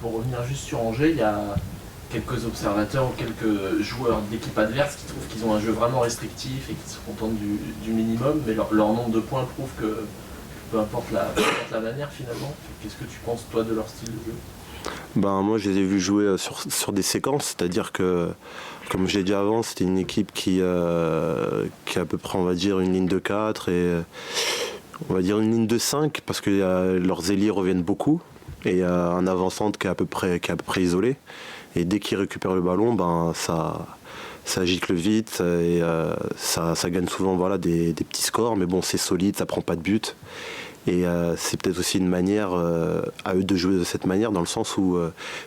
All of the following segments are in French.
pour revenir juste sur Angers, il y a quelques observateurs ou quelques joueurs d'équipe adverse qui trouvent qu'ils ont un jeu vraiment restrictif et qui se contentent du minimum, mais leur nombre de points prouve que peu importe la manière finalement. Qu'est-ce que tu penses toi de leur style de jeu? Moi je les ai vus jouer sur des séquences, c'est-à-dire que, comme je l'ai dit avant, c'était une équipe qui a à peu près, on va dire, une ligne de 4 et on va dire une ligne de 5 parce que leurs ailiers reviennent beaucoup et un avant-centre qui est à peu près isolé. Et dès qu'ils récupèrent le ballon, ça gicle vite et ça gagne souvent des petits scores, mais bon, c'est solide, ça prend pas de but. Et c'est peut-être aussi une manière à eux de jouer de cette manière, dans le sens où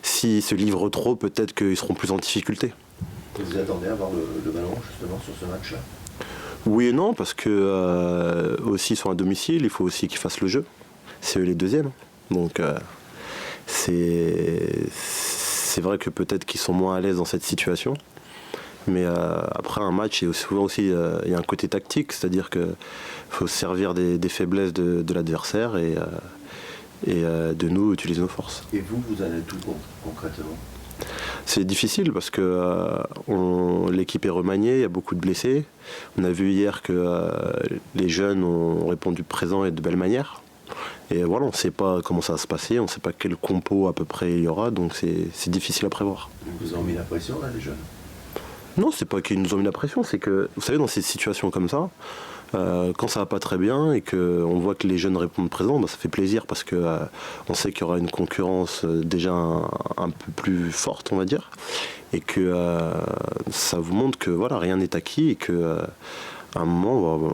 s'ils se livrent trop, peut-être qu'ils seront plus en difficulté. Vous attendez à avoir le ballon justement sur ce match-là? Oui et non, parce que aussi ils sont à domicile, il faut aussi qu'ils fassent le jeu. C'est eux les deuxièmes. Donc c'est vrai que peut-être qu'ils sont moins à l'aise dans cette situation. Mais après un match, souvent aussi il y a un côté tactique, c'est-à-dire qu'il faut se servir des faiblesses de l'adversaire et de nous utiliser nos forces. Et vous allez tout concrètement? C'est difficile parce que l'équipe est remaniée, il y a beaucoup de blessés. On a vu hier que les jeunes ont répondu présent et de belle manière. Et voilà, on ne sait pas comment ça va se passer, on ne sait pas quel compo à peu près il y aura, donc c'est difficile à prévoir. Vous avez mis la pression là, les jeunes? Non, c'est pas qu'ils nous ont mis la pression, c'est que, vous savez, dans ces situations comme ça, quand ça va pas très bien et qu'on voit que les jeunes répondent présent, ça fait plaisir parce que on sait qu'il y aura une concurrence déjà un peu plus forte, on va dire, et que ça vous montre que voilà, rien n'est acquis et que à un moment,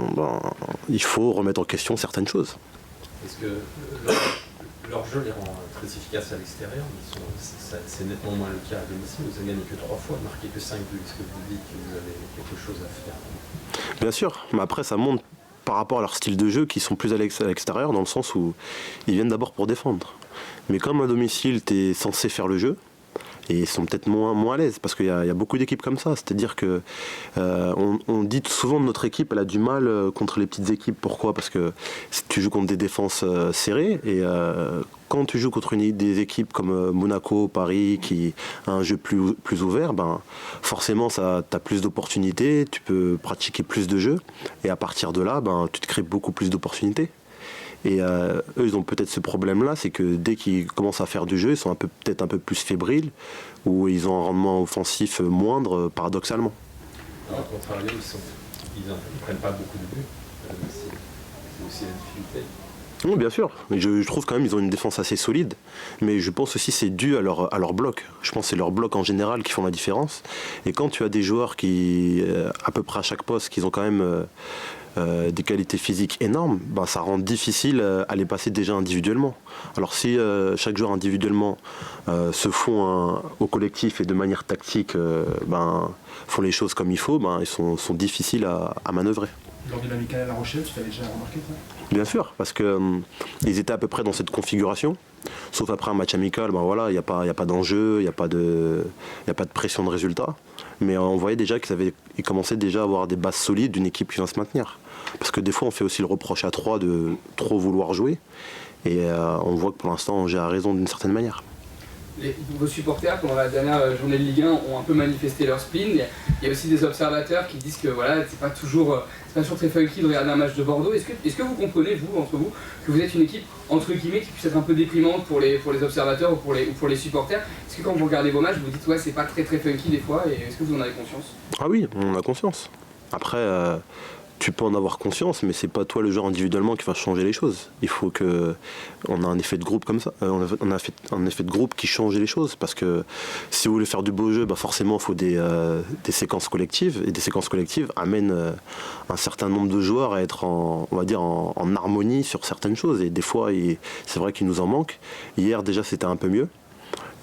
il faut remettre en question certaines choses. Est-ce que leur jeu les rend très efficaces à l'extérieur? C'est nettement moins le cas à domicile. Vous avez gagné que 3 fois, marqué que 5 buts. Est-ce que vous dites que vous avez quelque chose à faire? Bien sûr, mais après ça montre par rapport à leur style de jeu qu'ils sont plus à l'extérieur, dans le sens où ils viennent d'abord pour défendre. Mais comme à domicile, tu es censé faire le jeu, et ils sont peut-être moins à l'aise, parce qu'il y a beaucoup d'équipes comme ça. C'est-à-dire que on dit souvent que notre équipe elle a du mal contre les petites équipes. Pourquoi? Parce que tu joues contre des défenses serrées, et quand tu joues contre des équipes comme Monaco, Paris, qui a un jeu plus ouvert, forcément tu as plus d'opportunités, tu peux pratiquer plus de jeux, et à partir de là, tu te crées beaucoup plus d'opportunités. Et eux, ils ont peut-être ce problème-là, c'est que dès qu'ils commencent à faire du jeu, ils sont peut-être un peu plus fébriles, ou ils ont un rendement offensif moindre, paradoxalement. Alors, au contraire, ils ne prennent pas beaucoup de buts. C'est aussi la difficulté. Oui, bien sûr. Je trouve quand même qu'ils ont une défense assez solide, mais je pense aussi que c'est dû à leur bloc. Je pense que c'est leur bloc en général qui font la différence. Et quand tu as des joueurs qui, à peu près à chaque poste, qui ont quand même des qualités physiques énormes, ça rend difficile à les passer déjà individuellement. Alors si chaque joueur individuellement se font au collectif et de manière tactique font les choses comme il faut, ils sont difficiles à manœuvrer. Lors de l'amical à La Rochelle, tu t'avais déjà remarqué ça? Bien sûr, parce que ils étaient à peu près dans cette configuration, sauf après un match amical, il n'y a pas d'enjeu, il n'y a pas de pression de résultat. Mais on voyait déjà qu'ils commençaient déjà à avoir des bases solides d'une équipe qui vient se maintenir. Parce que des fois on fait aussi le reproche à 3 de trop vouloir jouer, et on voit que pour l'instant Angers a raison d'une certaine manière. Vos supporters, pendant la dernière journée de Ligue 1, ont un peu manifesté leur spleen. Il y a aussi des observateurs qui disent que voilà, c'est pas toujours très funky de regarder un match de Bordeaux. Est-ce que vous comprenez, vous, entre vous, que vous êtes une équipe, entre guillemets, qui puisse être un peu déprimante pour les observateurs ou pour les supporters? Est-ce que quand vous regardez vos matchs, vous dites ouais, c'est pas très funky des fois, et est-ce que vous en avez conscience? Ah oui, on a conscience. Après, tu peux en avoir conscience, mais c'est pas toi le joueur individuellement qui va changer les choses. Il faut que on a un effet de groupe comme ça. On a un effet de groupe qui change les choses, parce que si vous voulez faire du beau jeu, forcément il faut des séquences collectives, et des séquences collectives amènent un certain nombre de joueurs à être en harmonie sur certaines choses. Et des fois, c'est vrai qu'il nous en manque. Hier déjà c'était un peu mieux.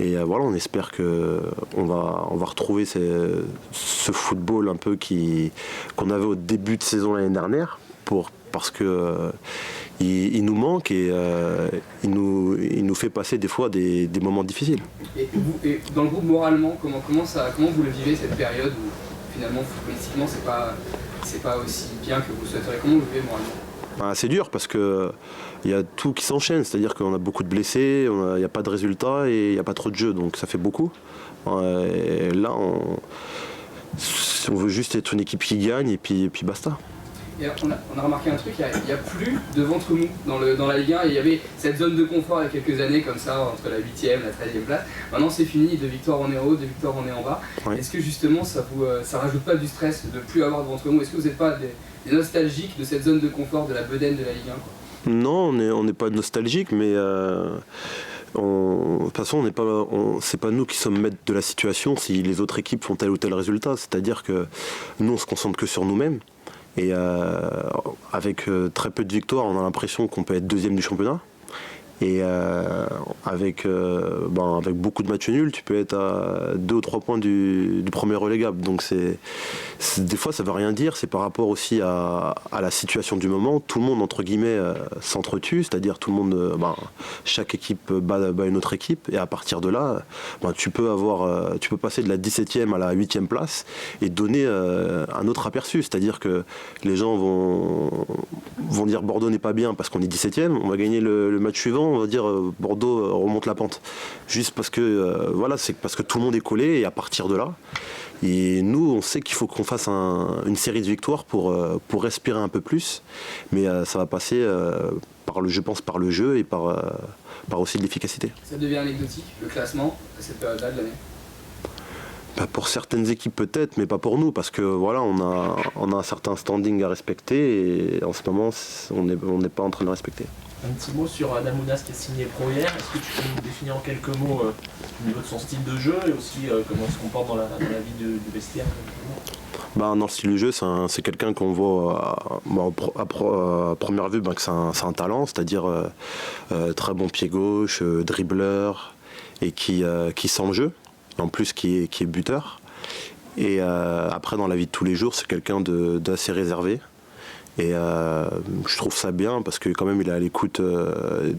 Et voilà, on espère qu'on va retrouver ce football un peu qu'on avait au début de saison l'année dernière, parce que il nous manque, et il nous fait passer des fois des moments difficiles. Et dans le groupe, moralement, comment vous le vivez, cette période où finalement footballistiquement c'est pas aussi bien que vous souhaiteriez? Comment vous le vivez moralement? C'est dur parce que il y a tout qui s'enchaîne, c'est-à-dire qu'on a beaucoup de blessés, il n'y a pas de résultats et il n'y a pas trop de jeux, donc ça fait beaucoup. Et là, on veut juste être une équipe qui gagne et puis basta. Et on a remarqué un truc, il n'y a plus de ventre mou dans la Ligue 1. Il y avait cette zone de confort il y a quelques années, comme ça, entre la 8e et la 13e place. Maintenant, c'est fini, 2 victoires on est en haut, 2 victoires on est en bas. Ouais. Est-ce que justement, ça rajoute pas du stress de ne plus avoir de ventre mou? Est-ce que vous n'êtes pas des nostalgiques de cette zone de confort, de la bedaine de la Ligue 1 quoi? Non, on n'est pas nostalgique, mais de toute façon, c'est pas nous qui sommes maîtres de la situation si les autres équipes font tel ou tel résultat. C'est-à-dire que nous, on se concentre que sur nous-mêmes. Et avec très peu de victoires, on a l'impression qu'on peut être deuxième du championnat. Et avec beaucoup de matchs nuls, tu peux être à 2 ou 3 points du premier relégable. Donc des fois, ça ne veut rien dire. C'est par rapport aussi à la situation du moment. Tout le monde, entre guillemets, s'entretue. C'est-à-dire tout le monde, chaque équipe bat une autre équipe. Et à partir de là, tu peux passer de la 17e à la 8e place et donner un autre aperçu. C'est-à-dire que les gens vont dire Bordeaux n'est pas bien parce qu'on est 17e. On va gagner le match suivant. On va dire Bordeaux remonte la pente. Juste parce que c'est parce que tout le monde est collé et à partir de là. Et nous, on sait qu'il faut qu'on fasse une série de victoires pour respirer un peu plus. Mais ça va passer par le jeu et par aussi de l'efficacité. Ça devient anecdotique, le classement, à cette période-là de l'année? Pour certaines équipes peut-être, mais pas pour nous, parce que voilà, on a un certain standing à respecter et en ce moment, on n'est pas en train de le respecter. Un petit mot sur Adamounas qui est signé pro hier. Est-ce que tu peux nous définir en quelques mots au niveau de son style de jeu et aussi comment il se comporte dans la vie du vestiaire? Dans le style de jeu, c'est quelqu'un qu'on voit à première vue que c'est un talent, c'est-à-dire très bon pied gauche, dribbleur et qui sent le jeu, en plus qui est buteur. Et après, dans la vie de tous les jours, c'est quelqu'un d'assez réservé. Et je trouve ça bien parce que quand même il est à l'écoute de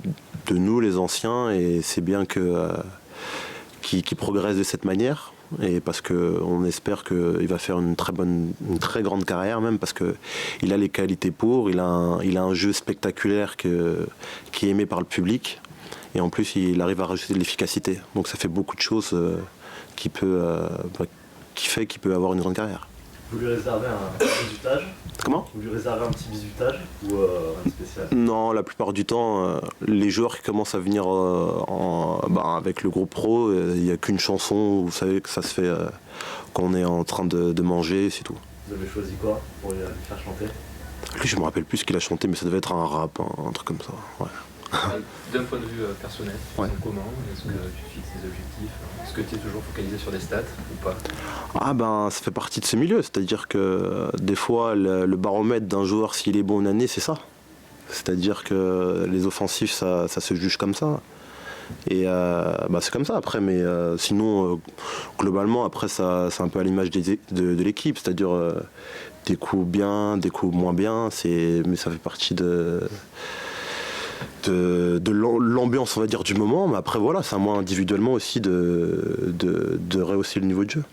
nous les anciens et c'est bien qu'il progresse de cette manière et parce qu'on espère qu'il va faire une très grande carrière même parce qu'il a les qualités pour, il a un jeu spectaculaire qui est aimé par le public et en plus il arrive à rajouter de l'efficacité, donc ça fait beaucoup de choses qui fait qu'il peut avoir une grande carrière. Vous lui réservez un bisutage? Comment? Vous lui réservez un petit bisutage ou un spécial? Non, la plupart du temps, les joueurs qui commencent à venir avec le groupe pro, il n'y a qu'une chanson où vous savez que ça se fait quand on est en train de manger, c'est tout. Vous avez choisi quoi pour lui faire chanter? Lui, je me rappelle plus ce qu'il a chanté, mais ça devait être un rap, un truc comme ça. Ouais. D'un point de vue personnel, comment est-ce que tu fixes des objectifs? Est-ce que tu es toujours focalisé sur des stats ou pas? Ça fait partie de ce milieu, c'est-à-dire que des fois le baromètre d'un joueur s'il est bon une année, c'est ça. C'est-à-dire que les offensifs ça se juge comme ça. Et c'est comme ça après, mais sinon globalement après c'est un peu à l'image de l'équipe, c'est-à-dire des coups bien, des coups moins bien, mais ça fait partie de l'ambiance on va dire du moment, mais après voilà, c'est à moi individuellement aussi de rehausser le niveau de jeu.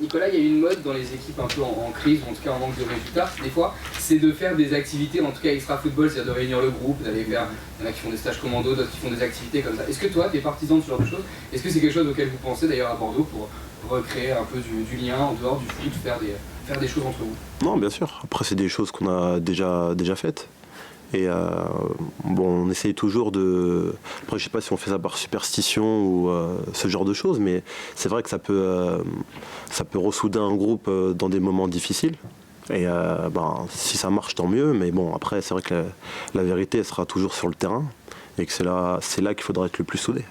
Nicolas, il y a une mode dans les équipes un peu en crise, ou en tout cas en manque de résultats, des fois, c'est de faire des activités, en tout cas extra-football, c'est-à-dire de réunir le groupe, d'aller faire, il y en a qui font des stages commando, d'autres qui font des activités comme ça. Est-ce que toi, tu es partisan de ce genre de choses? Est-ce que c'est quelque chose auquel vous pensez d'ailleurs à Bordeaux pour recréer un peu du lien en dehors du foot, faire des choses entre vous? Non, bien sûr. Après, c'est des choses qu'on a déjà faites. Et on essaye toujours de... Après, je sais pas si on fait ça par superstition ou ce genre de choses, mais c'est vrai que ça peut ressouder un groupe dans des moments difficiles. Et si ça marche, tant mieux. Mais bon, après, c'est vrai que la vérité, elle sera toujours sur le terrain et que c'est là qu'il faudra être le plus soudé.